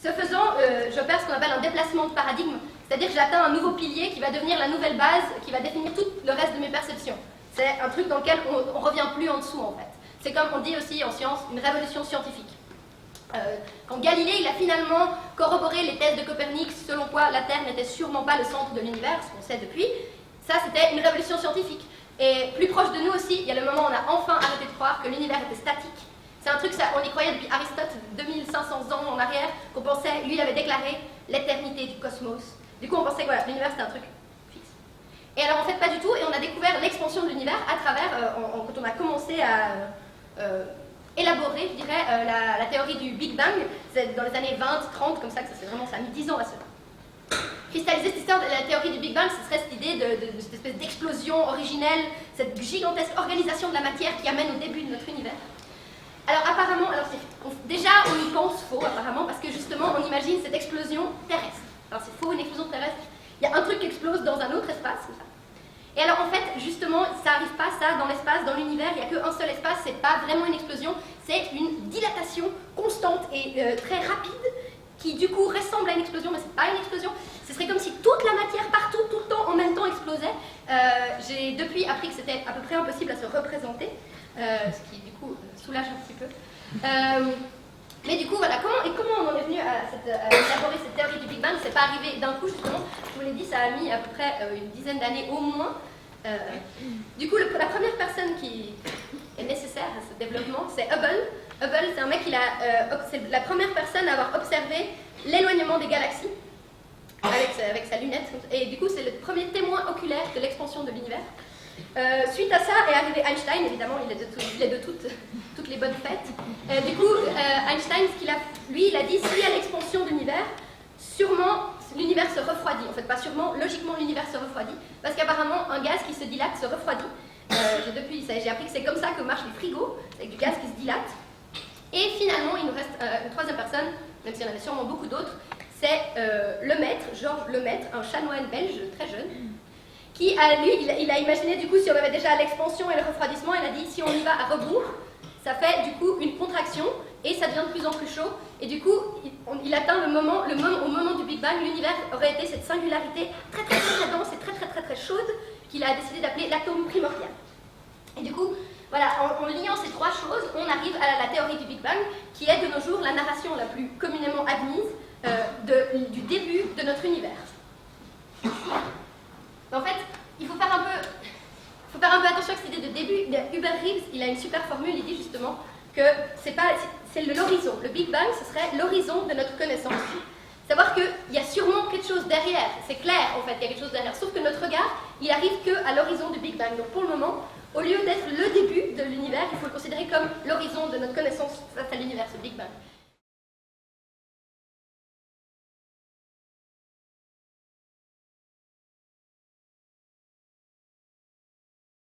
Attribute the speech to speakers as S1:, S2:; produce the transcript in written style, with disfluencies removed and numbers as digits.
S1: Ce faisant, j'opère ce qu'on appelle un déplacement de paradigme, c'est-à-dire que j'atteins un nouveau pilier qui va devenir la nouvelle base, qui va définir tout le reste de mes perceptions. C'est un truc dans lequel on ne revient plus en dessous, en fait. C'est comme on dit aussi en science, une révolution scientifique. Quand Galilée il a finalement corroboré les thèses de Copernic, selon quoi la Terre n'était sûrement pas le centre de l'univers, ce qu'on sait depuis, ça c'était une révolution scientifique. Et plus proche de nous aussi, il y a le moment où on a enfin arrêté de croire que l'univers était statique. C'est un truc, on y croyait depuis Aristote, 2500 ans en arrière, qu'on pensait, lui il avait déclaré l'éternité du cosmos. Du coup on pensait que voilà, l'univers c'était un truc fixe. Et alors en fait pas du tout, et on a découvert l'expansion de l'univers à travers, quand on a commencé à élaborer, je dirais, la théorie du Big Bang. C'est dans les années 20, 30, comme ça que ça a mis 10 ans à se cristalliser. Cette histoire de la théorie du Big Bang, ce serait cette idée de cette espèce d'explosion originelle, cette gigantesque organisation de la matière qui amène au début de notre univers. Alors apparemment, déjà on y pense faux apparemment, parce que justement on imagine cette explosion terrestre. Alors c'est faux, une explosion terrestre, il y a un truc qui explose dans un autre espace, comme ça. Et alors en fait, justement, ça n'arrive pas ça dans l'espace, dans l'univers, il n'y a qu'un seul espace, c'est pas vraiment une explosion, c'est une dilatation constante et très rapide, qui du coup ressemble à une explosion, mais c'est pas une explosion. Ce serait comme si toute la matière partout, tout le temps, en même temps explosait. J'ai depuis appris que c'était à peu près impossible à se représenter, ce qui du coup soulage un petit peu. Mais du coup, voilà, comment on en est venu à élaborer cette théorie du Big Bang? C'est pas arrivé d'un coup, justement. Je vous l'ai dit, ça a mis à peu près une dizaine d'années au moins. Du coup, la première personne qui est nécessaire à ce développement, c'est Hubble. Hubble, c'est un mec, c'est la première personne à avoir observé l'éloignement des galaxies avec sa lunette. Et du coup, c'est le premier témoin oculaire de l'expansion de l'univers. Suite à ça est arrivé Einstein, évidemment, il est de toutes les bonnes fêtes. Du coup, Einstein, il a dit, s'il y a l'expansion de l'univers, sûrement l'univers se refroidit. En fait, pas sûrement, logiquement l'univers se refroidit, parce qu'apparemment, un gaz qui se dilate se refroidit. J'ai appris que c'est comme ça que marchent les frigos, avec du gaz qui se dilate. Et finalement, il nous reste une troisième personne, même s'il y en avait sûrement beaucoup d'autres, c'est Lemaître, Georges Lemaître, un chanoine belge très jeune, qui, il a imaginé, du coup, si on avait déjà l'expansion et le refroidissement, il a dit, si on y va à rebours, ça fait, du coup, une contraction, et ça devient de plus en plus chaud, et du coup, il atteint au moment du Big Bang, l'univers aurait été cette singularité très très très dense et très très très très chaude, qu'il a décidé d'appeler l'atome primordial. Et du coup, voilà, en liant ces trois choses, on arrive à la théorie du Big Bang, qui est de nos jours la narration la plus communément admise du début de notre univers. En fait, il faut faire un peu attention à cette idée de début. Hubert Reeves, il a une super formule, il dit justement que c'est l'horizon. Le Big Bang, ce serait l'horizon de notre connaissance. Savoir qu'il y a sûrement quelque chose derrière, c'est clair en fait qu'il y a quelque chose derrière, sauf que notre regard, il arrive qu'à l'horizon du Big Bang. Donc pour le moment, au lieu d'être le début de l'univers, il faut le considérer comme l'horizon de notre connaissance face à l'univers, ce Big Bang.